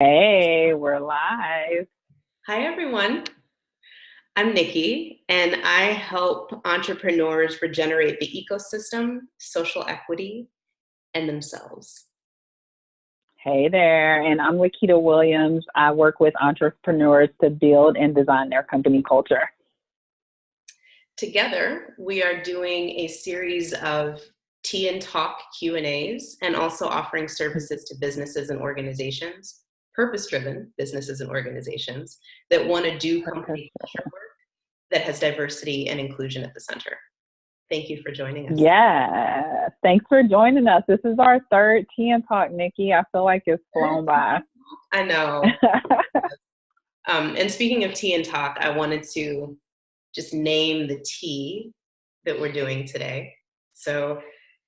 Hey, we're live. Hi, everyone. I'm Nikki, and I help entrepreneurs regenerate the ecosystem, social equity, and themselves. Hey there. And I'm Lakita Williams. I work with entrepreneurs to build and design their company culture. Together, we are doing a series of tea and talk Q&As and also offering services to businesses and organizations, purpose-driven businesses and organizations that want to do company culture work that has diversity and inclusion at the center. Thank you for joining us. Yeah. Thanks for joining us. This is our third Tea and Talk, Nikki. I feel like it's flown by. I know. And speaking of tea and talk, I wanted to just name the tea that we're doing today. So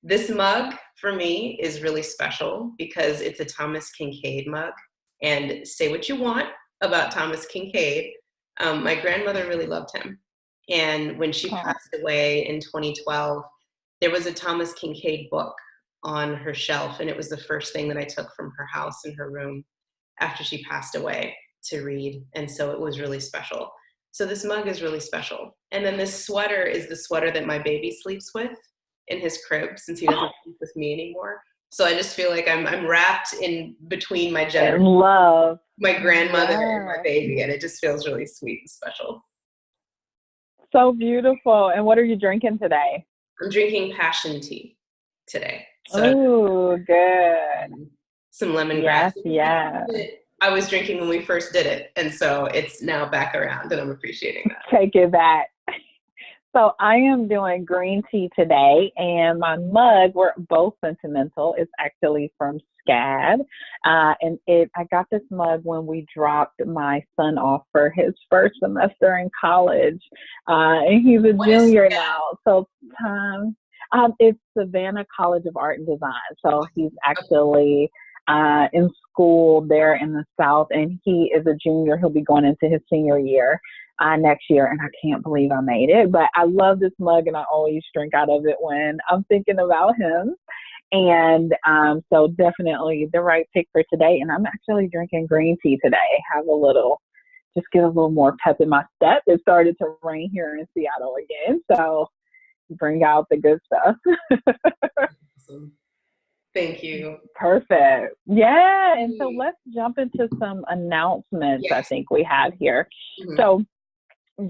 this mug for me is really special because it's a Thomas Kinkade mug. And say what you want about Thomas Kinkade. My grandmother really loved him. And when she passed away in 2012, there was a Thomas Kinkade book on her shelf. And it was the first thing that I took from her house in her room after she passed away to read. And so it was really special. So this mug is really special. And then this sweater is the sweater that my baby sleeps with in his crib since he doesn't sleep with me anymore. So I just feel like I'm wrapped in between my generations, love, my grandmother and my baby, and it just feels really sweet and special. So beautiful. And what are you drinking today? I'm drinking passion tea today. So good. Some lemongrass. Yes. I was drinking when we first did it, and so it's now back around, and I'm appreciating that. Take it back. So I am doing green tea today, and my mug, we're both sentimental, is actually from SCAD. And I got this mug when we dropped my son off for his first semester in college. And he's a junior now. So it's Savannah College of Art and Design. So he's actually in school there in the South, and he is a junior. He'll be going into his senior year next year, and I can't believe I made it. But I love this mug, and I always drink out of it when I'm thinking about him. And so definitely the right pick for today. And I'm actually drinking green tea today. Just get a little more pep in my step. It started to rain here in Seattle again, so bring out the good stuff. Awesome. Thank you. Perfect. Yeah. And so let's jump into some announcements. Yes. I think we have here. Mm-hmm. So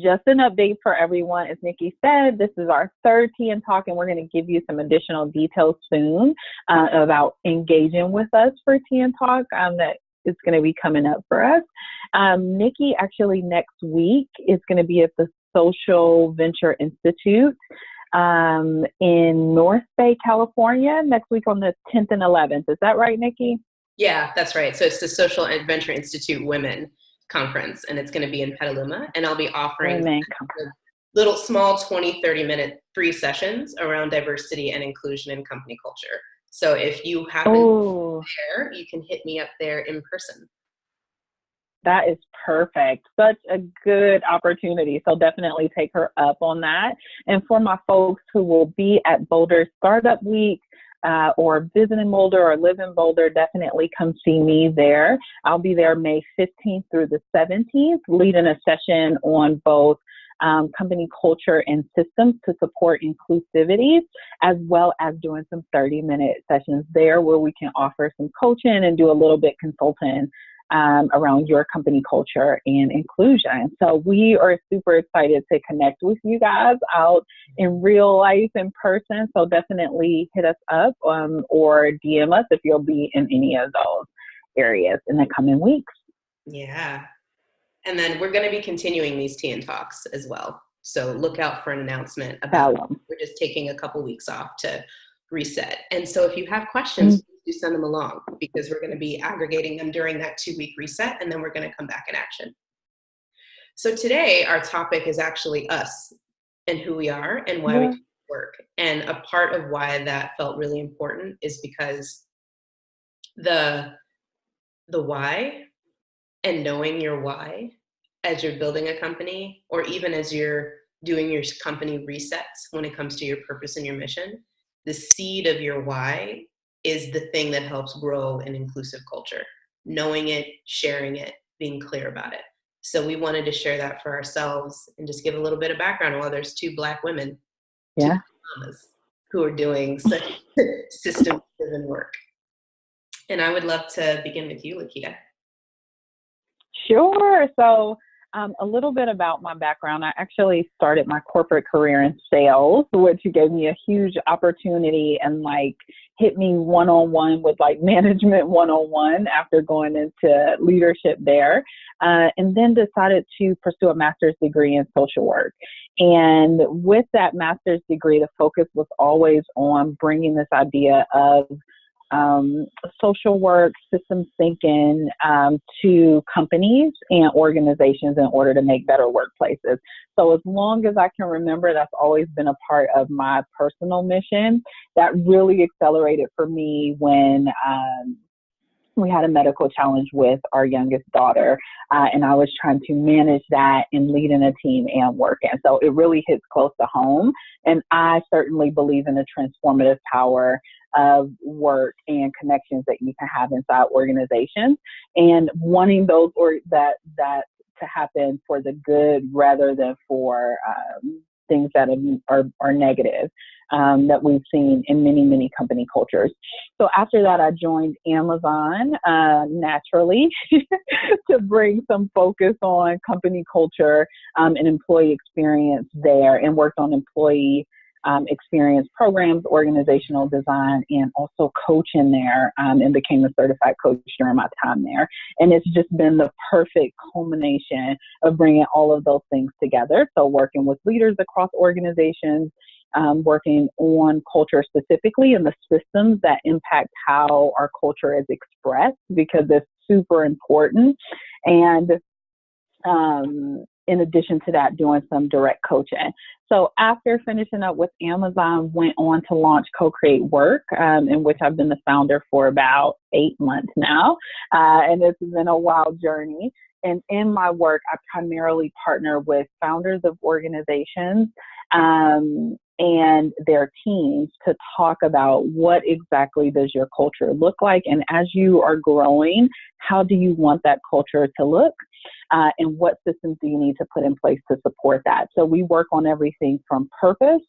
just an update for everyone. As Nikki said, this is our third Tea and Talk, and we're going to give you some additional details soon about engaging with us for Tea and Talk that is going to be coming up for us. Nikki actually next week is going to be at the Social Venture Institute in North Bay, California, next week on the 10th and 11th. Is that right, Nikki? Yeah, that's right. So it's the Social Venture Institute Women Conference, and it's going to be in Petaluma, and I'll be offering little small 20-30 minute free sessions around diversity and inclusion in company culture. So if you happen to be there, you can hit me up there in person. That is perfect. Such a good opportunity. So definitely take her up on that. And for my folks who will be at Boulder Startup Week, or visit in Boulder or live in Boulder, definitely come see me there. I'll be there May 15th through the 17th, leading a session on both company culture and systems to support inclusivity, as well as doing some 30-minute sessions there where we can offer some coaching and do a little bit consulting around your company culture and inclusion. So we are super excited to connect with you guys out in real life, in person. So definitely hit us up or DM us if you'll be in any of those areas in the coming weeks. Yeah. And then we're going to be continuing these Tea and Talks as well. So look out for an announcement about we're just taking a couple weeks off to reset. And so if you have questions, do send them along, because we're going to be aggregating them during that 2-week reset, and then we're going to come back in action. So today our topic is actually us and who we are and why we work. And a part of why that felt really important is because the why and knowing your why as you're building a company, or even as you're doing your company resets when it comes to your purpose and your mission, the seed of your why is the thing that helps grow an inclusive culture. knowing it, sharing it, being clear about it. So we wanted to share that for ourselves and just give a little bit of background. Well, there's two Black women, two Yeah. mamas who are doing such system-driven work. And I would love to begin with you, Lakita. Sure. So, a little bit about my background. I actually started my corporate career in sales, which gave me a huge opportunity and like hit me one-on-one with like management one-on-one after going into leadership there. And then decided to pursue a master's degree in social work. And with that master's degree, the focus was always on bringing this idea of social work, systems thinking to companies and organizations in order to make better workplaces. So as long as I can remember, that's always been a part of my personal mission. That really accelerated for me when we had a medical challenge with our youngest daughter, and I was trying to manage that and lead in a team and work. And so it really hits close to home. And I certainly believe in the transformative power of work and connections that you can have inside organizations, and wanting those or that to happen for the good rather than for things that are negative. That we've seen in many, many company cultures. So after that, I joined Amazon naturally to bring some focus on company culture and employee experience there, and worked on employee experience programs, organizational design, and also coaching there, and became a certified coach during my time there. And it's just been the perfect culmination of bringing all of those things together. So working with leaders across organizations, working on culture specifically and the systems that impact how our culture is expressed, because it's super important. And in addition to that, doing some direct coaching. So after finishing up with Amazon, went on to launch CoCreate Work, in which I've been the founder for about 8 months now. And this has been a wild journey. And in my work, I primarily partner with founders of organizations and their teams to talk about what exactly does your culture look like. And as you are growing, how do you want that culture to look? And what systems do you need to put in place to support that? So we work on everything from purpose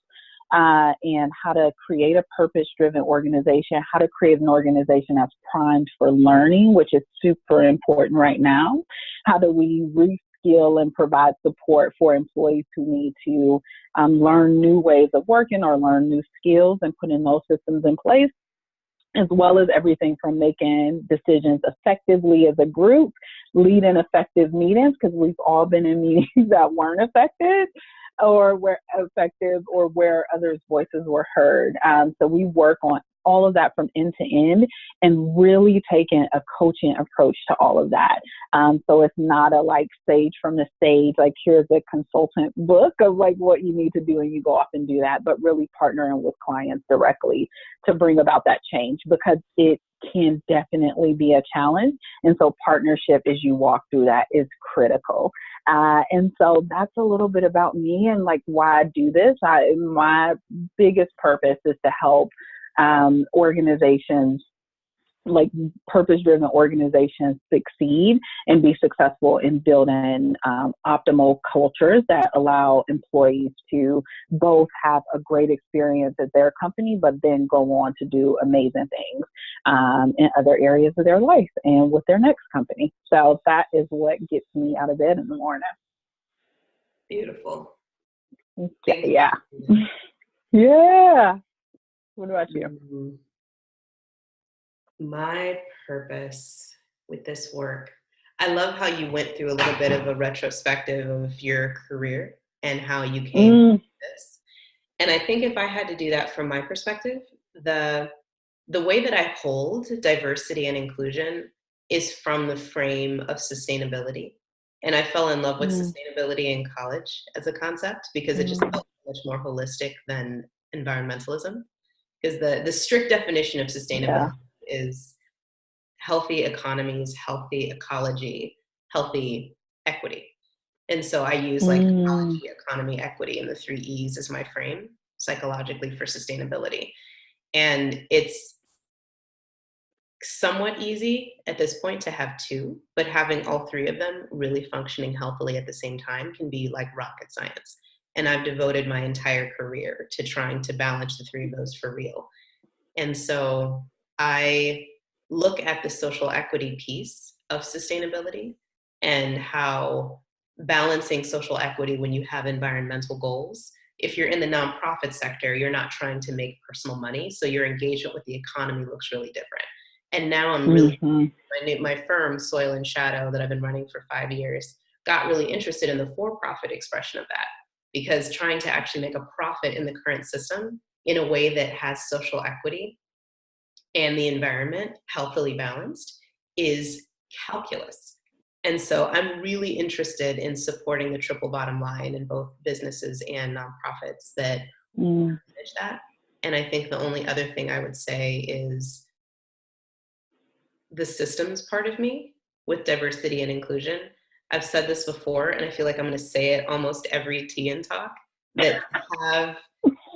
and how to create a purpose-driven organization, how to create an organization that's primed for learning, which is super important right now. How do we reskill and provide support for employees who need to learn new ways of working or learn new skills, and putting those systems in place, as well as everything from making decisions effectively as a group, leading effective meetings, because we've all been in meetings that weren't effective or were effective or where others' voices were heard. So we work on all of that from end to end, and really taking a coaching approach to all of that. So it's not a like sage from the stage, like here's a consultant book of like what you need to do and you go off and do that, but really partnering with clients directly to bring about that change, because it can definitely be a challenge. And so partnership as you walk through that is critical. And so that's a little bit about me and like why I do this. My biggest purpose is to help organizations, like purpose-driven organizations, succeed and be successful in building optimal cultures that allow employees to both have a great experience at their company, but then go on to do amazing things in other areas of their life and with their next company. So that is what gets me out of bed in the morning. Beautiful. Yeah. Yeah. What about you? My purpose with this work, I love how you went through a little bit of a retrospective of your career and how you came to this. And I think if I had to do that from my perspective, the way that I hold diversity and inclusion is from the frame of sustainability. And I fell in love with sustainability in college as a concept because it just felt much more holistic than environmentalism. Because the strict definition of sustainability is healthy economies, healthy ecology, healthy equity. And so I use like ecology, economy, equity, and the 3 E's as my frame psychologically for sustainability. And it's somewhat easy at this point to have two, but having all three of them really functioning healthily at the same time can be like rocket science. And I've devoted my entire career to trying to balance the three of those for real. And so I look at the social equity piece of sustainability and how balancing social equity when you have environmental goals. If you're in the nonprofit sector, you're not trying to make personal money, so your engagement with the economy looks really different. And now I'm really, my firm, Soil and Shadow, that I've been running for 5 years, got really interested in the for-profit expression of that, because trying to actually make a profit in the current system in a way that has social equity and the environment healthily balanced is calculus. And so I'm really interested in supporting the triple bottom line in both businesses and nonprofits that manage that. And I think the only other thing I would say is the systems part of me with diversity and inclusion. I've said this before, and I feel like I'm going to say it almost every tea and talk, that to have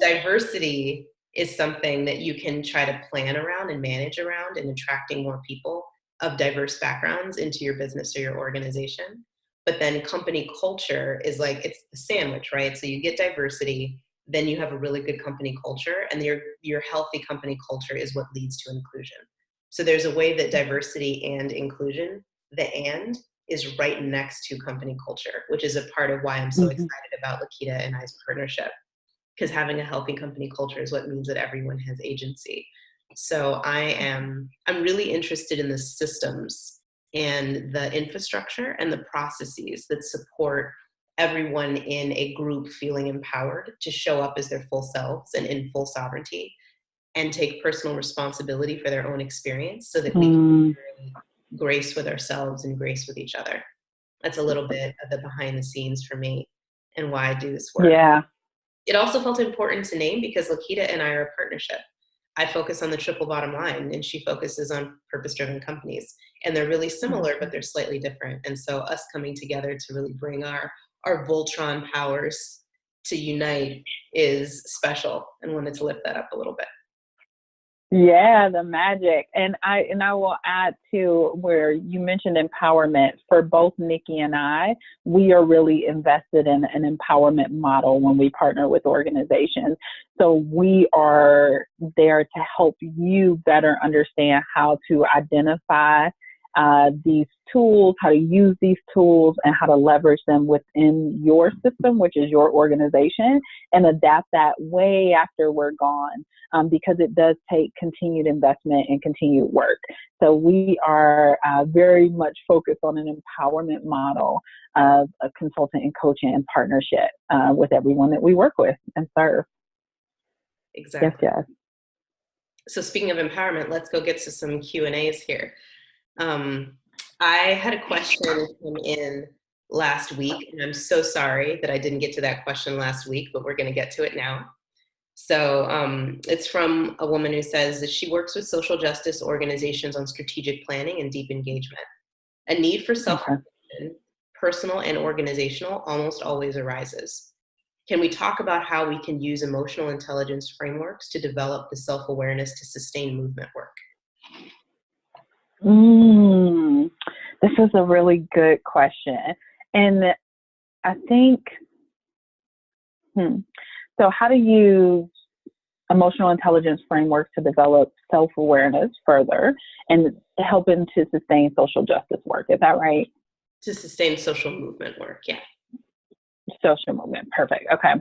diversity is something that you can try to plan around and manage around, and attracting more people of diverse backgrounds into your business or your organization. But then company culture is like, it's the sandwich, right? So you get diversity, then you have a really good company culture, and your healthy company culture is what leads to inclusion. So there's a way that diversity and inclusion, the and, is right next to company culture, which is a part of why I'm so excited about Lakita and I's partnership, because having a healthy company culture is what means that everyone has agency. So I'm really interested in the systems and the infrastructure and the processes that support everyone in a group feeling empowered to show up as their full selves and in full sovereignty, and take personal responsibility for their own experience, so that we can create grace with ourselves and grace with each other. That's a little bit of the behind the scenes for me and why I do this work. Yeah. It also felt important to name because Lakita and I are a partnership. I focus on the triple bottom line, and she focuses on purpose-driven companies. And they're really similar, but they're slightly different. And so us coming together to really bring our Voltron powers to unite is special, and wanted to lift that up a little bit. Yeah, the magic. And I will add to where you mentioned empowerment. For both Nikki and I, we are really invested in an empowerment model when we partner with organizations. So we are there to help you better understand how to identify these tools, how to use these tools, and how to leverage them within your system, which is your organization, and adapt that way after we're gone, because it does take continued investment and continued work. So we are very much focused on an empowerment model of a consultant and coaching and partnership with everyone that we work with and serve. Exactly. Yes. So speaking of empowerment, let's go get to some Q&As here. I had a question come in last week, and I'm so sorry that I didn't get to that question last week, but we're going to get to it now. So it's from a woman who says that she works with social justice organizations on strategic planning and deep engagement. A need for self-reflection, personal and organizational, almost always arises. Can we talk about how we can use emotional intelligence frameworks to develop the self-awareness to sustain movement work? This is a really good question. And I think, so how to use emotional intelligence frameworks to develop self-awareness further and helping to sustain social justice work. Is that right? To sustain social movement work, yeah. Social movement, perfect. Okay.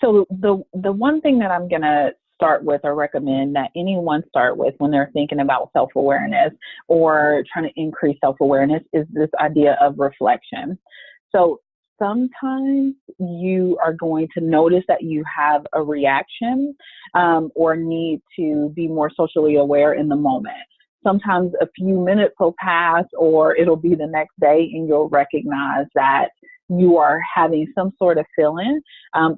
So the one thing that I'm going to start with or recommend that anyone start with when they're thinking about self-awareness or trying to increase self-awareness is this idea of reflection. So sometimes you are going to notice that you have a reaction or need to be more socially aware in the moment. Sometimes a few minutes will pass, or it'll be the next day, and you'll recognize that you are having some sort of feeling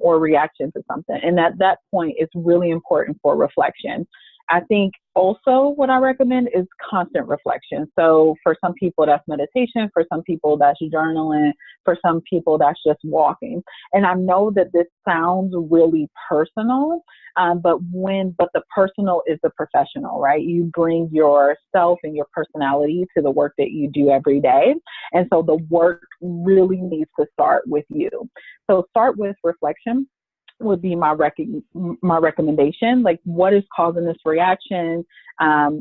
or reaction to something. And at that point, it's really important for reflection. I think also what I recommend is constant reflection. So for some people that's meditation, for some people that's journaling, for some people that's just walking. And I know that this sounds really personal, but the personal is the professional, right? You bring yourself and your personality to the work that you do every day. And so the work really needs to start with you. So start with reflection would be my recommendation. Like, what is causing this reaction?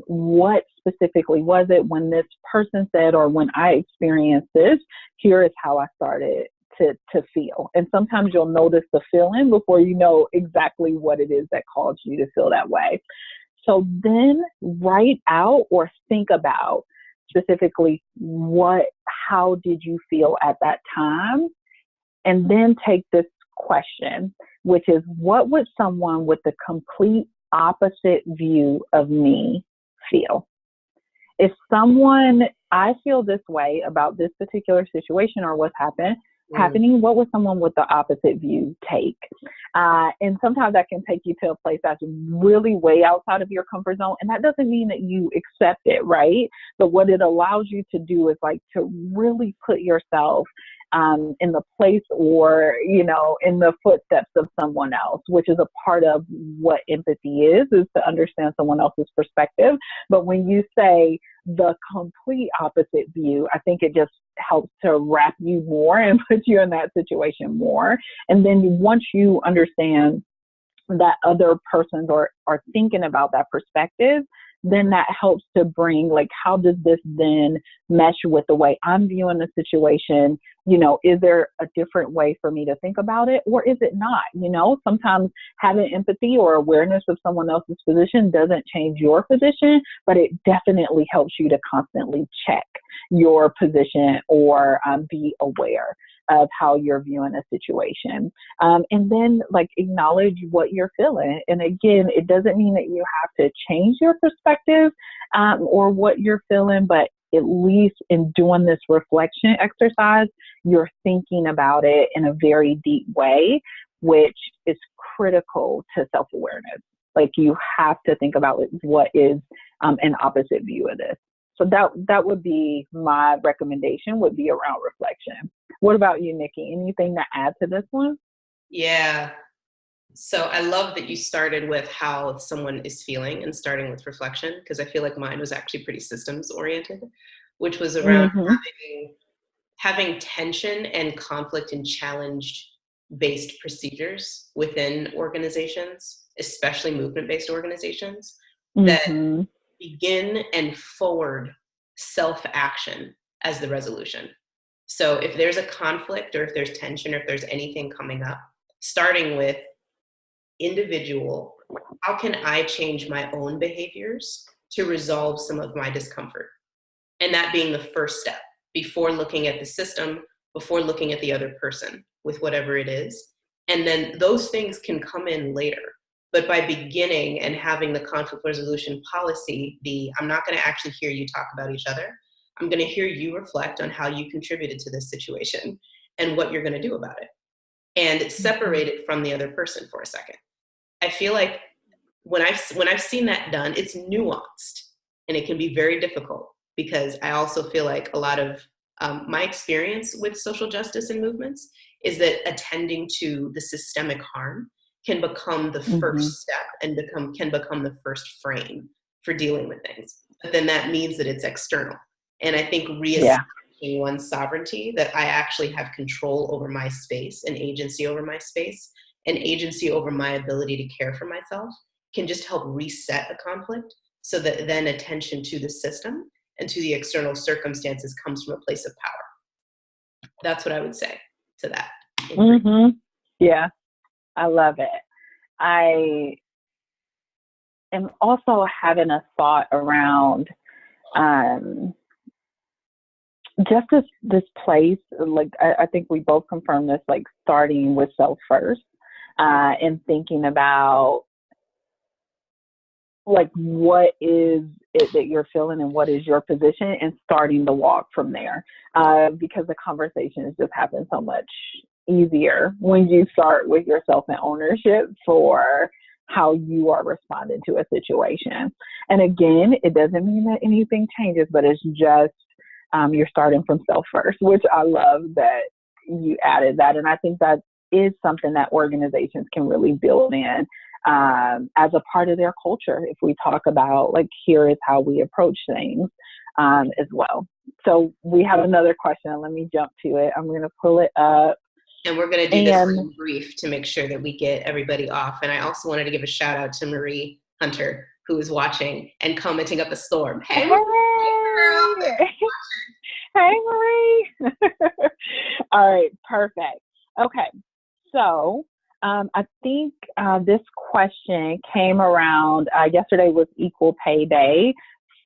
What specifically was it when this person said, or when I experienced this? Here is how I started to feel. And sometimes you'll notice the feeling before you know exactly what it is that caused you to feel that way. So then write out or think about specifically how did you feel at that time? And then take this question, which is, what would someone with the complete opposite view of me feel? If I feel this way about this particular situation or what's happening, what would someone with the opposite view take? And sometimes that can take you to a place that's really way outside of your comfort zone. And that doesn't mean that you accept it, right? But what it allows you to do is like to really put yourself in the place, or, in the footsteps of someone else, which is a part of what empathy is to understand someone else's perspective. But when you say the complete opposite view, I think it just helps to wrap you more and put you in that situation more. And then once you understand that other persons are thinking about that perspective, then that helps to bring, like, how does this then mesh with the way I'm viewing the situation? Is there a different way for me to think about it, or is it not? Sometimes having empathy or awareness of someone else's position doesn't change your position, but it definitely helps you to constantly check your position or be aware of how you're viewing a situation. And then acknowledge what you're feeling. And again, it doesn't mean that you have to change your perspective or what you're feeling, but at least in doing this reflection exercise, you're thinking about it in a very deep way, which is critical to self-awareness. Like, you have to think about what is an opposite view of this. So that would be my recommendation, would be around reflection. What about you, Nikki? Anything to add to this one? Yeah. So I love that you started with how someone is feeling and starting with reflection, because I feel like mine was actually pretty systems oriented, which was around having tension and conflict and challenge based procedures within organizations, especially movement based organizations, that begin and forward self-action as the resolution. So if there's a conflict, or if there's tension, or if there's anything coming up, starting with individual, how can I change my own behaviors to resolve some of my discomfort? And that being the first step before looking at the system, before looking at the other person with whatever it is. And then those things can come in later. But by beginning and having the conflict resolution policy be, I'm not going to actually hear you talk about each other. I'm going to hear you reflect on how you contributed to this situation and what you're going to do about it. And separate it from the other person for a second. I feel like when I've seen that done, it's nuanced, and it can be very difficult, because I also feel like a lot of my experience with social justice and movements is that attending to the systemic harm can become the first step and can become the first frame for dealing with things. But then that means that it's external. And I think reestablishing one's sovereignty, that I actually have control over my space and agency over my space and agency over my ability to care for myself, can just help reset a conflict, so that then attention to the system and to the external circumstances comes from a place of power. That's what I would say to that. Yeah, I love it. I am also having a thought around just this place. Like, I think we both confirmed this, like starting with self first, and thinking about like what is it that you're feeling and what is your position, and starting the walk from there, because the conversations just happen so much easier when you start with yourself and ownership for how you are responding to a situation. And again, it doesn't mean that anything changes, but it's just you're starting from self first, which I love that you added that. And I think that is something that organizations can really build in as a part of their culture. If we talk about like, here is how we approach things as well. So we have another question. Let me jump to it. I'm going to pull it up. And we're going to do this one in brief to make sure that we get everybody off. And I also wanted to give a shout out to Marie Hunter, who is watching and commenting up a storm. Hey, girl. Hey, Marie. All right, perfect. Okay, so I think this question came around, yesterday was Equal Pay Day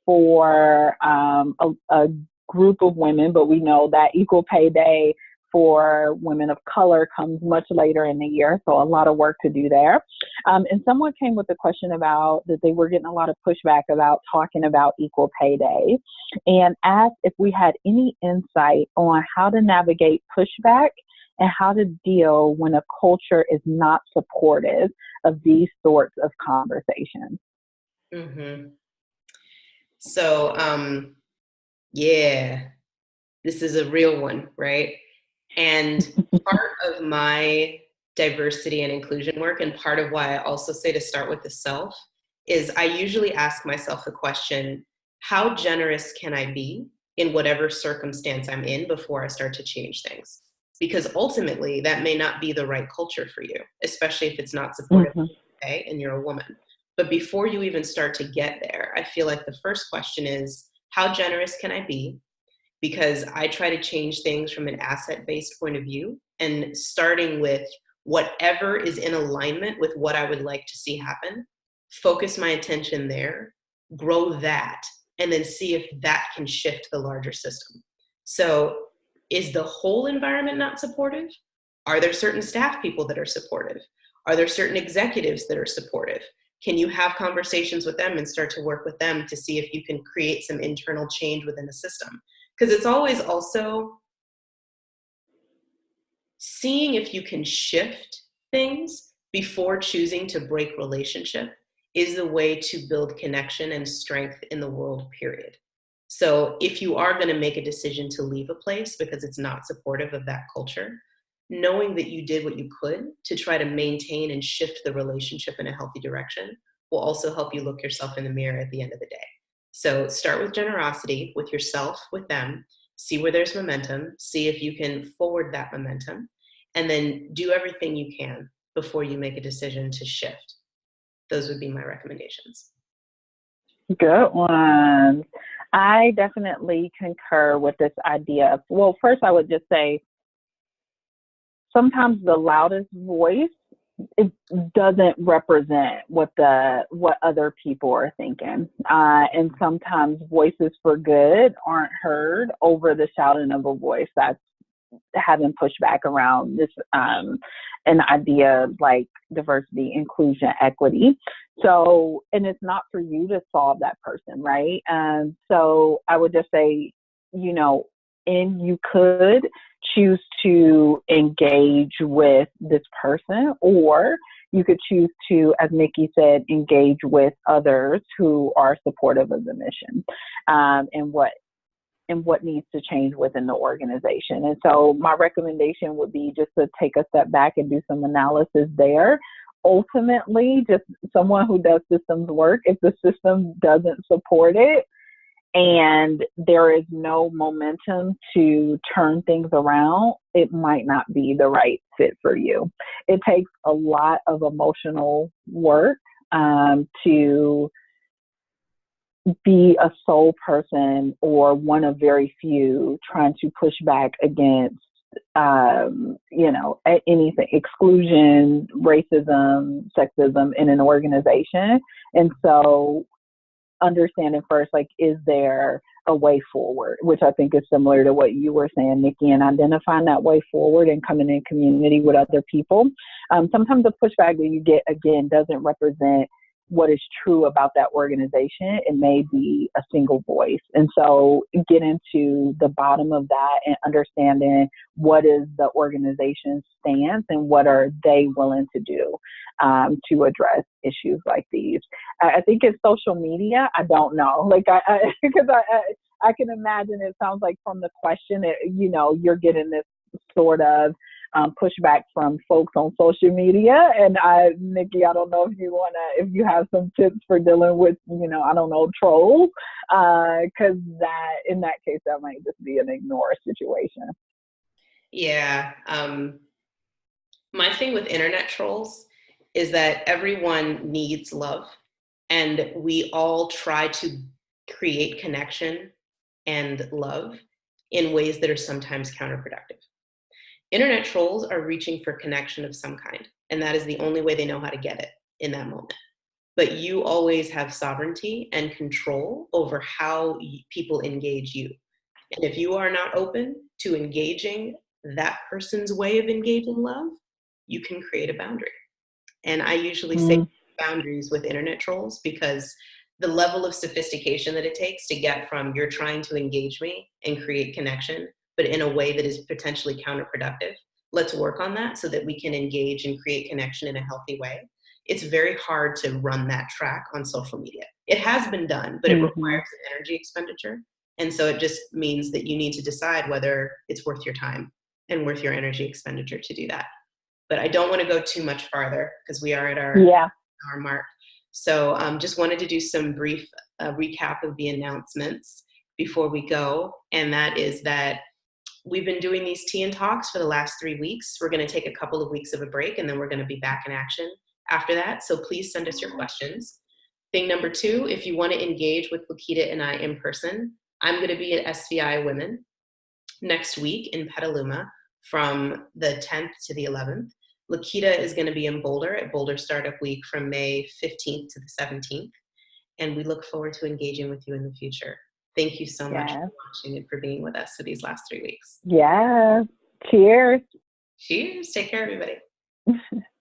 for a group of women, but we know that Equal Pay Day for women of color comes much later in the year, so a lot of work to do there. And someone came with a question about that they were getting a lot of pushback about talking about Equal Pay Day, and asked if we had any insight on how to navigate pushback and how to deal when a culture is not supportive of these sorts of conversations. Mm-hmm. So, yeah, this is a real one, right? And part of my diversity and inclusion work, and part of why I also say to start with the self, is I usually ask myself the question, how generous can I be in whatever circumstance I'm in before I start to change things? Because ultimately, that may not be the right culture for you, especially if it's not supportive, okay, and you're a woman. But before you even start to get there, I feel like the first question is, how generous can I be? Because I try to change things from an asset-based point of view, and starting with whatever is in alignment with what I would like to see happen, focus my attention there, grow that, and then see if that can shift the larger system. So is the whole environment not supportive? Are there certain staff people that are supportive? Are there certain executives that are supportive? Can you have conversations with them and start to work with them to see if you can create some internal change within the system? Because it's always also seeing if you can shift things before choosing to break relationship is the way to build connection and strength in the world, period. So if you are going to make a decision to leave a place because it's not supportive of that culture, knowing that you did what you could to try to maintain and shift the relationship in a healthy direction will also help you look yourself in the mirror at the end of the day. So start with generosity with yourself, with them, see where there's momentum, see if you can forward that momentum, and then do everything you can before you make a decision to shift. Those would be my recommendations. Good one. I definitely concur with this idea of, well, first I would just say sometimes the loudest voice, it doesn't represent what other people are thinking. And sometimes voices for good aren't heard over the shouting of a voice that's having pushback around this an idea like diversity, inclusion, equity. So, and it's not for you to solve that person, right? So I would just say, and you could choose to engage with this person, or you could choose to, as Nikki said, engage with others who are supportive of the mission and what needs to change within the organization. And so my recommendation would be just to take a step back and do some analysis there. Ultimately, just someone who does systems work, if the system doesn't support it, and there is no momentum to turn things around, it might not be the right fit for you. It takes a lot of emotional work to be a sole person or one of very few trying to push back against, anything, exclusion, racism, sexism in an organization. And so understanding first, like, is there a way forward, which I think is similar to what you were saying, Nikki, and identifying that way forward and coming in community with other people. Sometimes the pushback that you get, again, doesn't represent what is true about that organization. It may be a single voice. And so get into the bottom of that and understanding what is the organization's stance and what are they willing to do to address issues like these. I think it's social media. I don't know. Like, because I can imagine it sounds like from the question, you're getting this sort of pushback from folks on social media. And Nikki, I don't know if you have some tips for dealing with, I don't know, trolls, because in that case, that might just be an ignore situation. Yeah. My thing with internet trolls is that everyone needs love, and we all try to create connection and love in ways that are sometimes counterproductive. Internet trolls are reaching for connection of some kind, and that is the only way they know how to get it in that moment. But you always have sovereignty and control over how people engage you. And if you are not open to engaging that person's way of engaging love, you can create a boundary. And I usually say boundaries with internet trolls, because the level of sophistication that it takes to get from you're trying to engage me and create connection, but in a way that is potentially counterproductive. Let's work on that so that we can engage and create connection in a healthy way. It's very hard to run that track on social media. It has been done, but it requires an energy expenditure. And so it just means that you need to decide whether it's worth your time and worth your energy expenditure to do that. But I don't want to go too much farther because we are at our mark. So just wanted to do some brief recap of the announcements before we go. And that is that we've been doing these tea and talks for the last 3 weeks. We're going to take a couple of weeks of a break, and then we're going to be back in action after that. So please send us your questions. Thing number 2, if you want to engage with Lakita and I in person, I'm going to be at SVI Women next week in Petaluma from the 10th to the 11th. Lakita is going to be in Boulder at Boulder Startup Week from May 15th to the 17th. And we look forward to engaging with you in the future. Thank you so much for watching and for being with us for these last 3 weeks. Yeah. Cheers. Cheers. Take care, everybody.